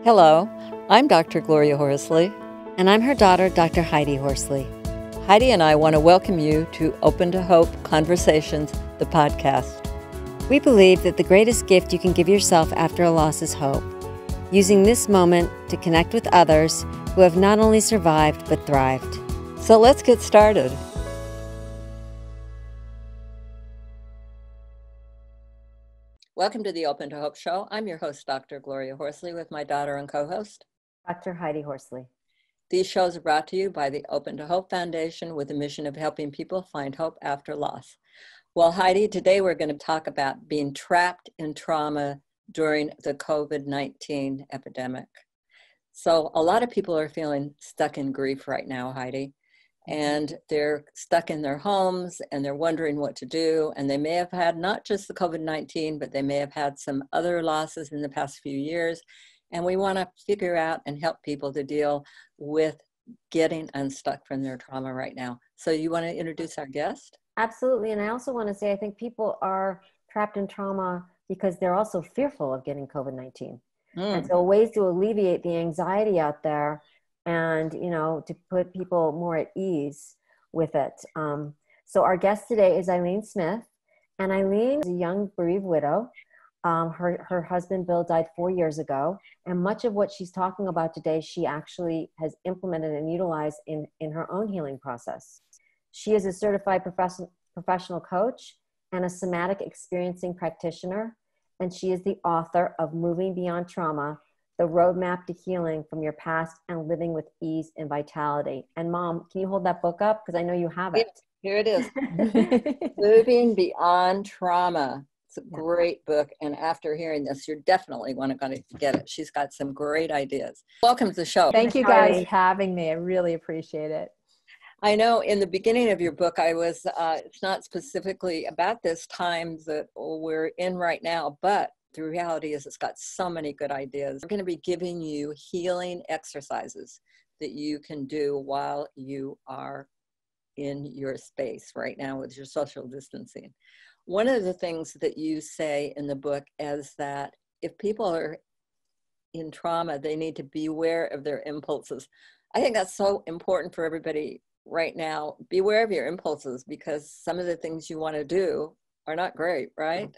Hello, I'm Dr. Gloria Horsley. And I'm her daughter, Dr. Heidi Horsley. Heidi and I want to welcome you to Open to Hope Conversations, the podcast. We believe that the greatest gift you can give yourself after a loss is hope, using this moment to connect with others who have not only survived but thrived. So let's get started. Welcome to the Open to Hope Show. I'm your host, Dr. Gloria Horsley, with my daughter and co-host, Dr. Heidi Horsley. These shows are brought to you by the Open to Hope Foundation with the mission of helping people find hope after loss. Well, Heidi, today we're going to talk about being trapped in trauma during the COVID-19 epidemic. So a lot of people are feeling stuck in grief right now, Heidi, and they're stuck in their homes and they're wondering what to do. And they may have had not just the COVID-19, but they may have had some other losses in the past few years. And we want to figure out and help people to deal with getting unstuck from their trauma right now. So you want to introduce our guest? Absolutely. And I also want to say, I think people are trapped in trauma because they're also fearful of getting COVID-19. And so ways to alleviate the anxiety out there and, to put people more at ease with it. So our guest today is Ilene Smith. And Ilene is a young bereaved widow. Her husband, Bill, died 4 years ago. And much of what she's talking about today, she actually has implemented and utilized in her own healing process. She is a certified professional coach and a somatic experiencing practitioner. And she is the author of Moving Beyond Trauma, The Roadmap to Healing from Your Past and Living with Ease and Vitality. And Mom, can you hold that book up? Because I know you have it. Here it is. Moving Beyond Trauma. It's a great book. And after hearing this, you're definitely going to get it. She's got some great ideas. Welcome to the show. Thank you guys for having me. I really appreciate it. I know in the beginning of your book, it's not specifically about this time that we're in right now, but the reality is it's got so many good ideas. We're going to be giving you healing exercises that you can do while you are in your space right now with your social distancing. One of the things that you say in the book is that if people are in trauma, they need to beware of their impulses. I think that's so important for everybody right now. Beware of your impulses, because some of the things you want to do are not great, right?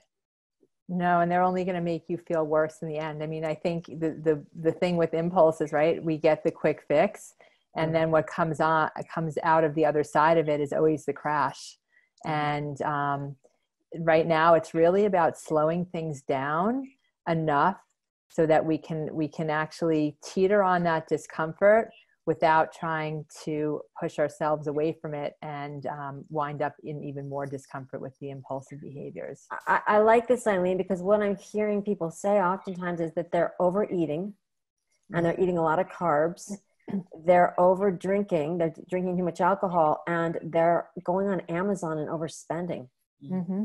No, and they're only going to make you feel worse in the end. I mean, I think the thing with impulses, right? We get the quick fix, and then what comes out of the other side of it is always the crash. And right now, it's really about slowing things down enough so that we can actually teeter on that discomfort without trying to push ourselves away from it and wind up in even more discomfort with the impulsive behaviors. I like this, Ilene, because what I'm hearing people say oftentimes is that they're overeating and they're eating a lot of carbs. They're over drinking. They're drinking too much alcohol, and they're going on Amazon and overspending. Mm-hmm.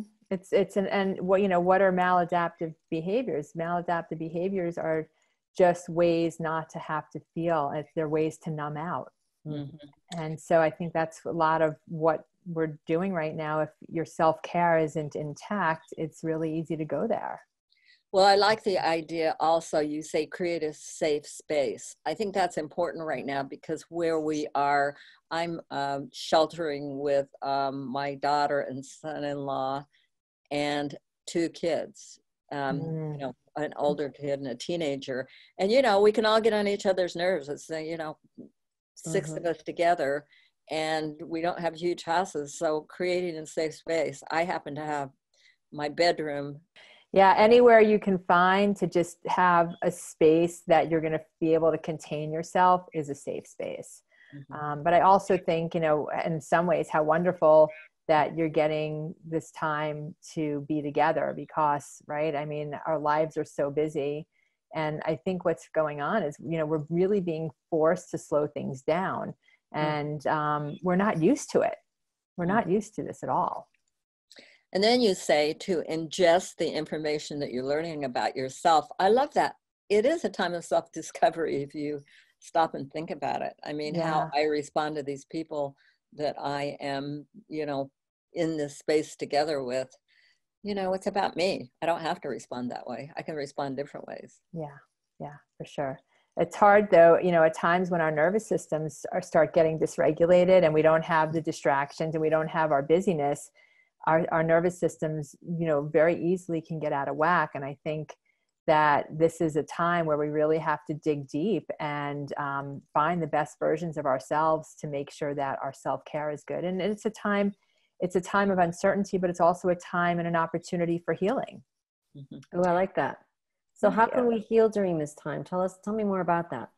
What are maladaptive behaviors? Maladaptive behaviors are just ways not to have to feel. They're ways to numb out. Mm-hmm. And so I think that's a lot of what we're doing right now. If your self-care isn't intact, it's really easy to go there. Well, I like the idea also, you say create a safe space. I think that's important right now because where we are, I'm sheltering with my daughter and son-in-law and 2 kids. An older kid and a teenager. And, we can all get on each other's nerves. It's, 6 of us together, and we don't have huge houses. So creating a safe space. I happen to have my bedroom. Yeah, anywhere you can find to just have a space that you're going to be able to contain yourself is a safe space. Mm-hmm. But I also think, in some ways, how wonderful that you're getting this time to be together because, right? I mean, our lives are so busy. And I think what's going on is, we're really being forced to slow things down. And we're not used to it. We're not used to this at all. And then you say to ingest the information that you're learning about yourself. I love that. It is a time of self-discovery if you stop and think about it. I mean, how I respond to these people that I am, in this space together with, it's about me. I don't have to respond that way. I can respond different ways. Yeah, for sure. It's hard though, you know, at times when our nervous systems start getting dysregulated and we don't have the distractions and we don't have our busyness, our nervous systems, you know, very easily can get out of whack. And I think that this is a time where we really have to dig deep and find the best versions of ourselves to make sure that our self-care is good. And it's a time of uncertainty, but it's also a time and an opportunity for healing. Mm-hmm. Oh, I like that. So how can we heal during this time? Tell me more about that.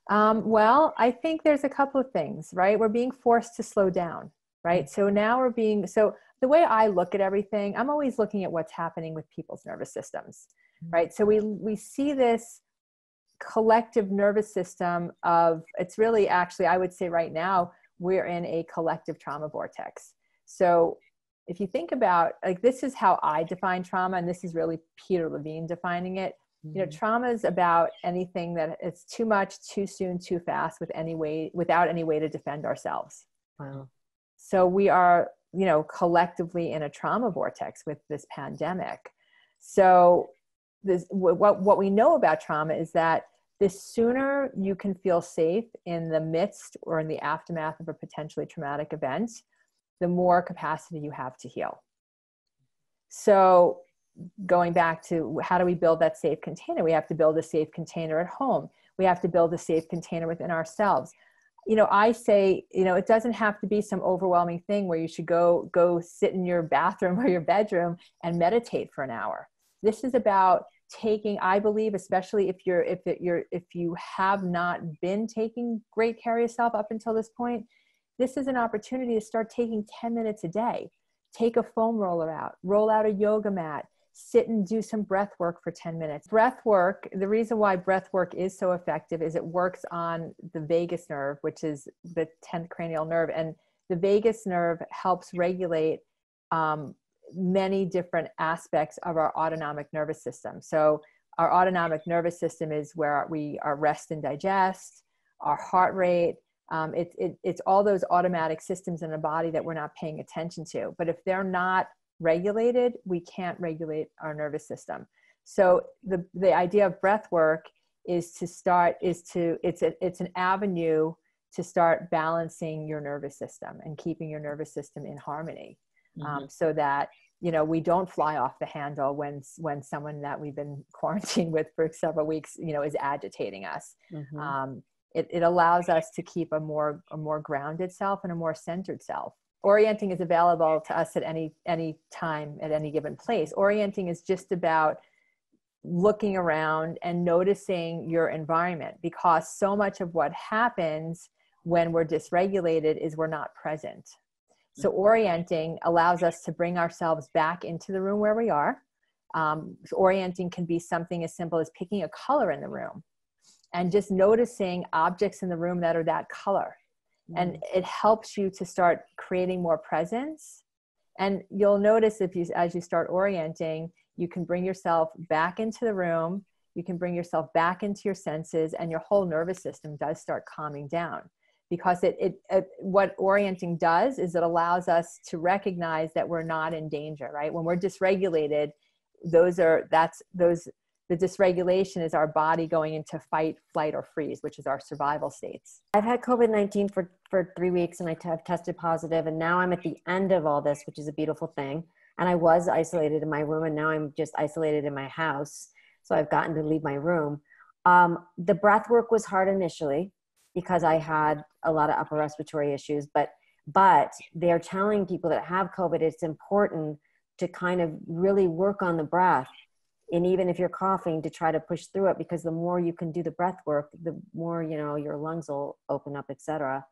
Well, I think there's a couple of things, right? We're being forced to slow down, right? So now so the way I look at everything, I'm always looking at what's happening with people's nervous systems, right? So we see this collective nervous system it's really actually, I would say right now, we're in a collective trauma vortex. So if you think about, like, this is how I define trauma, and this is really Peter Levine defining it. You know, trauma is about anything that it's too much, too soon, too fast, without any way to defend ourselves. Wow. So we are, you know, collectively in a trauma vortex with this pandemic. So what we know about trauma is that the sooner you can feel safe in the midst or in the aftermath of a potentially traumatic event, the more capacity you have to heal. So going back to how do we build that safe container? We have to build a safe container at home. We have to build a safe container within ourselves. You know, I say, you know, it doesn't have to be some overwhelming thing where you should go sit in your bathroom or your bedroom and meditate for an hour. This is about taking, I believe, especially if you have not been taking great care of yourself up until this point, this is an opportunity to start taking 10 minutes a day. Take a foam roller out, roll out a yoga mat, sit and do some breath work for 10 minutes. Breath work, the reason why breath work is so effective is it works on the vagus nerve, which is the 10th cranial nerve. And the vagus nerve helps regulate many different aspects of our autonomic nervous system. So our autonomic nervous system is where our rest and digest, our heart rate. It's all those automatic systems in the body that we're not paying attention to. But if they're not regulated, we can't regulate our nervous system. So the idea of breath work is it's an avenue to start balancing your nervous system and keeping your nervous system in harmony, so that, you know, we don't fly off the handle when someone that we've been quarantined with for several weeks, you know, is agitating us. It allows us to keep a more grounded self and a more centered self. Orienting is available to us at any time, at any given place. Orienting is just about looking around and noticing your environment, because so much of what happens when we're dysregulated is we're not present. So orienting allows us to bring ourselves back into the room where we are. So orienting can be something as simple as picking a color in the room and just noticing objects in the room that are that color. And it helps you to start creating more presence. And you'll notice as you start orienting, you can bring yourself back into the room, you can bring yourself back into your senses, and your whole nervous system does start calming down. Because what orienting does is it allows us to recognize that we're not in danger, right? When we're dysregulated, the dysregulation is our body going into fight, flight, or freeze, which is our survival states. I've had COVID-19 for 3 weeks, and I've tested positive, and now I'm at the end of all this, which is a beautiful thing. And I was isolated in my room, and now I'm just isolated in my house. So I've gotten to leave my room. The breath work was hard initially because I had a lot of upper respiratory issues, but they're telling people that have COVID, it's important to kind of really work on the breath. And even if you're coughing, to try to push through it, because the more you can do the breath work, the more, you know, your lungs will open up, etc.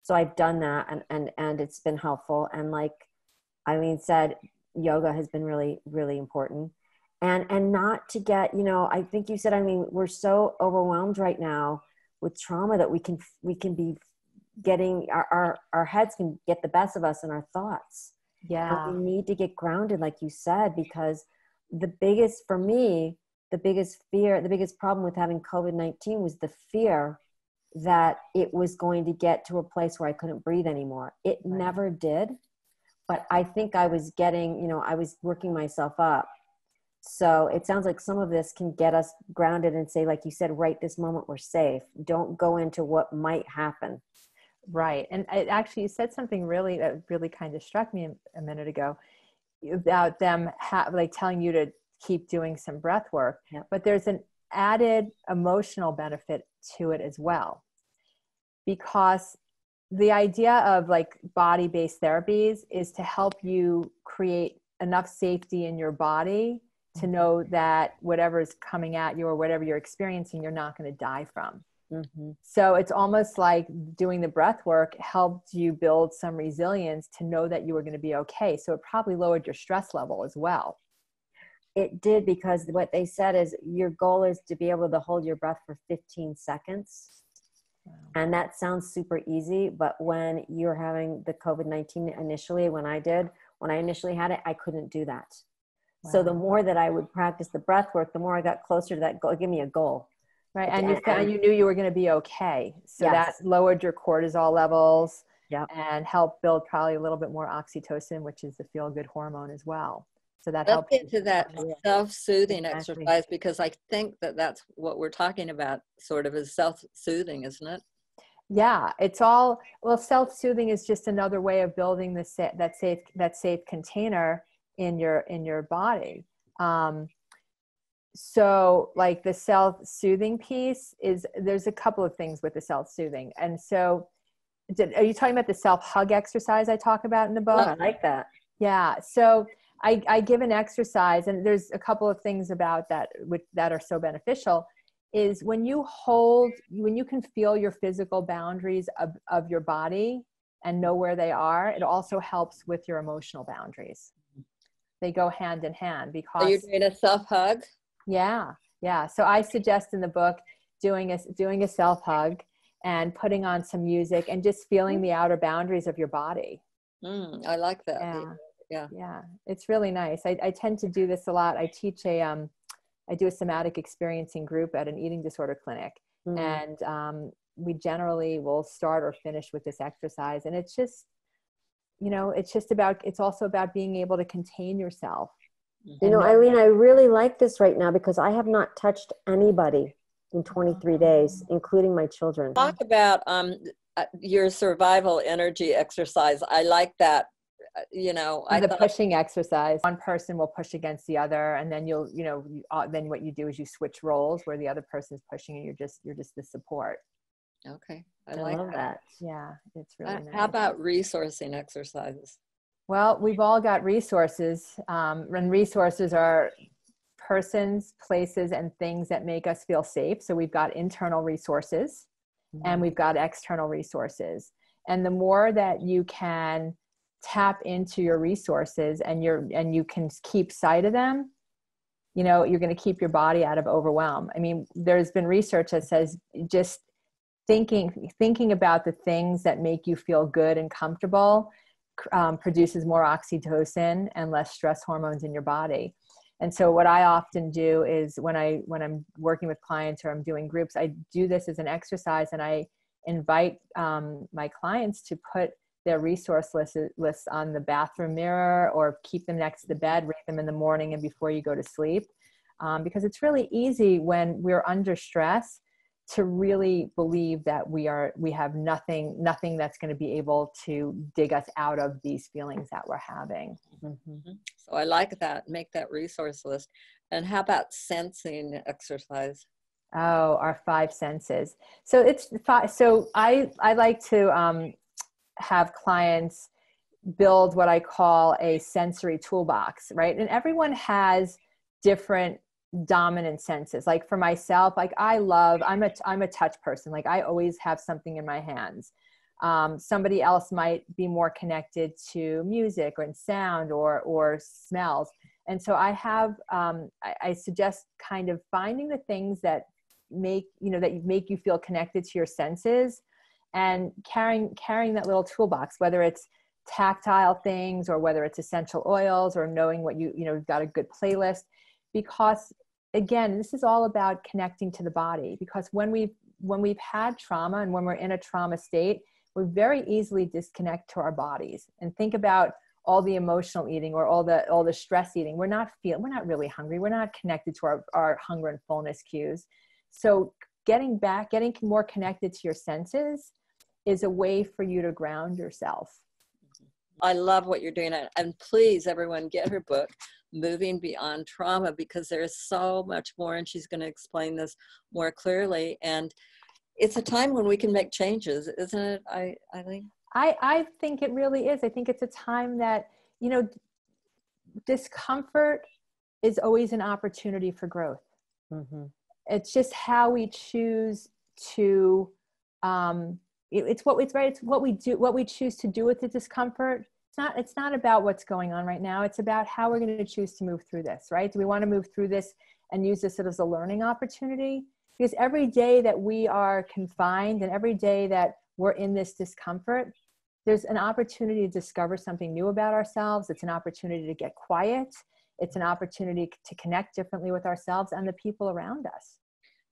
So I've done that, and it's been helpful. And like Eileen said, yoga has been really, really important. And not to get, you know, I think you said, I mean, we're so overwhelmed right now with trauma that we can be getting our heads can get the best of us in our thoughts. Yeah. And we need to get grounded, like you said, because the biggest fear, the biggest problem with having COVID-19 was the fear that it was going to get to a place where I couldn't breathe anymore. It never did. But I think I was getting, you know, I was working myself up So it sounds like some of this can get us grounded and say, like you said, right this moment we're safe. Don't go into what might happen. Right. And it actually, you said something really, that really kind of struck me a minute ago about them like telling you to keep doing some breath work, Yep. but there's an added emotional benefit to it as well. Because the idea of like body-based therapies is to help you create enough safety in your body to know that whatever is coming at you or whatever you're experiencing, you're not going to die from. Mm-hmm. So it's almost like doing the breath work helped you build some resilience to know that you were going to be okay. So it probably lowered your stress level as well. It did, because what they said is your goal is to be able to hold your breath for 15 seconds. Wow. And that sounds super easy, but when you're having the COVID-19 initially, when I initially had it, I couldn't do that. Wow. So the more that I would practice the breath work, the more I got closer to that goal. Give me a goal. Right. And you found, you knew you were going to be okay. So yes. that lowered your cortisol levels. Yep. And helped build probably a little bit more oxytocin, which is the feel-good hormone as well. So that Let's helps. get to that self-soothing Exactly. exercise, because I think that that's what we're talking about, sort of, is self-soothing, isn't it? Yeah, it's all, well, self-soothing is just another way of building that safe container in your body. So like the self-soothing piece is, there's a couple of things with the self-soothing. And so are you talking about the self-hug exercise I talk about in the book? Oh, I like that. Yeah. So I give an exercise, and there's a couple of things about that that are so beneficial, is when you can feel your physical boundaries of your body and know where they are, it also helps with your emotional boundaries. They go hand in hand, because. So you're doing a self-hug? Yeah. Yeah. So I suggest in the book doing a self-hug and putting on some music and just feeling the outer boundaries of your body. I like that. Yeah. Yeah. Yeah. It's really nice. I tend to do this a lot. I do a somatic experiencing group at an eating disorder clinic. And we generally will start or finish with this exercise. And it's just, it's also about being able to contain yourself. You know, Ilene, I really like this right now, because I have not touched anybody in 23 days, including my children. Talk about your survival energy exercise. I like that. Pushing exercise. One person will push against the other, and then then what you do is you switch roles where the other person's pushing and you're just the support. Okay. I love that. Yeah, it's really nice. How about resourcing exercises? Well, we've all got resources, and resources are persons, places, and things that make us feel safe. So we've got internal resources and we've got external resources. And the more that you can tap into your resources and you can keep sight of them, you're going to keep your body out of overwhelm. I mean, there's been research that says just thinking about the things that make you feel good and comfortable produces more oxytocin and less stress hormones in your body. And so what I often do is when I'm working with clients or I'm doing groups, I do this as an exercise, and I invite my clients to put their resource lists on the bathroom mirror, or keep them next to the bed, read them in the morning and before you go to sleep. Because it's really easy when we're under stress to really believe that we have nothing that's going to be able to dig us out of these feelings that we're having. Mm-hmm. So I like that. Make that resource list. And how about sensing exercise? Oh, our 5 senses. So I like to have clients build what I call a sensory toolbox, right? And everyone has different dominant senses. Like for myself, like I'm a touch person. Like I always have something in my hands. Somebody else might be more connected to music or sound or smells. And so I suggest kind of finding the things that make you feel connected to your senses, and carrying that little toolbox, whether it's tactile things or whether it's essential oils, or knowing what you've got a good playlist. Because again, this is all about connecting to the body, because when we've had trauma and when we're in a trauma state, we very easily disconnect to our bodies and think about all the emotional eating or all the stress eating, we're not really hungry. We're not connected to our hunger and fullness cues. So getting more connected to your senses is a way for you to ground yourself. I love what you're doing. And please, everyone, get her book, Moving Beyond Trauma, because there's so much more, and she's going to explain this more clearly. And it's a time when we can make changes, isn't it? I think. I think it really is. I think it's a time that, discomfort is always an opportunity for growth. Mm-hmm. It's just how we choose to, it's what we do, what we choose to do with the discomfort. It's not about what's going on right now. It's about how we're going to choose to move through this, right? Do we want to move through this and use this as a learning opportunity? Because every day that we are confined and every day that we're in this discomfort, there's an opportunity to discover something new about ourselves. It's an opportunity to get quiet. It's an opportunity to connect differently with ourselves and the people around us.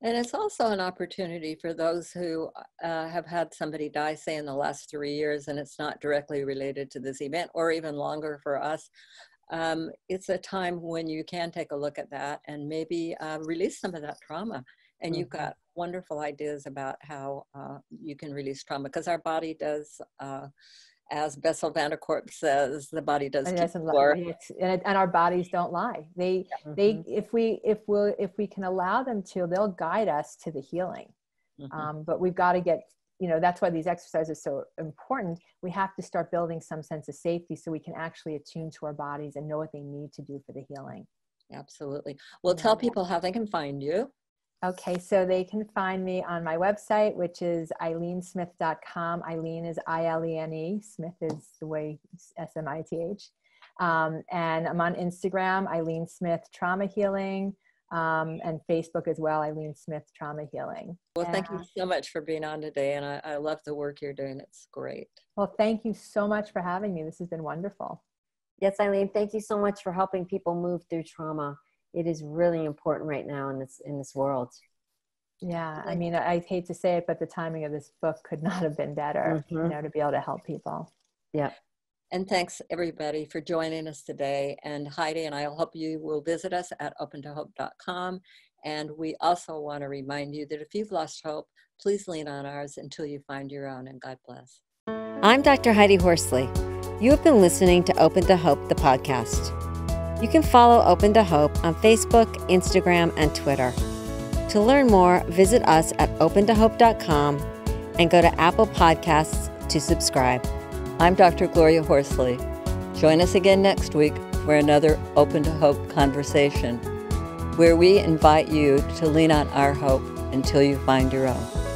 And it's also an opportunity for those who have had somebody die, say, in the last 3 years, and it's not directly related to this event, or even longer for us. It's a time when you can take a look at that and maybe release some of that trauma. And you've got wonderful ideas about how you can release trauma, because our body does, as Bessel van der Kolk says, the body does keep score. And our bodies don't lie. If we can allow them to, they'll guide us to the healing. But we've got to get, that's why these exercises are so important. We have to start building some sense of safety so we can actually attune to our bodies and know what they need to do for the healing. Absolutely. Well, tell people how they can find you. Okay, so they can find me on my website, which is ilenesmith.com. Ilene is I-L-E-N-E. Smith is the way S-M-I-T-H. And I'm on Instagram, Ilene Smith Trauma Healing, and Facebook as well, Ilene Smith Trauma Healing. Well, thank you so much for being on today, and I love the work you're doing. It's great. Well, thank you so much for having me. This has been wonderful. Yes, Ilene, thank you so much for helping people move through trauma. It is really important right now in this world. Yeah, I mean, I hate to say it, but the timing of this book could not have been better, to be able to help people. Yeah. And thanks everybody for joining us today. And Heidi and I hope you will visit us at opentohope.com. And we also want to remind you that if you've lost hope, please lean on ours until you find your own, and God bless. I'm Dr. Heidi Horsley. You have been listening to Open to Hope, the podcast. You can follow Open to Hope on Facebook, Instagram, and Twitter. To learn more, visit us at opentohope.com and go to Apple Podcasts to subscribe. I'm Dr. Gloria Horsley. Join us again next week for another Open to Hope conversation, where we invite you to lean on our hope until you find your own.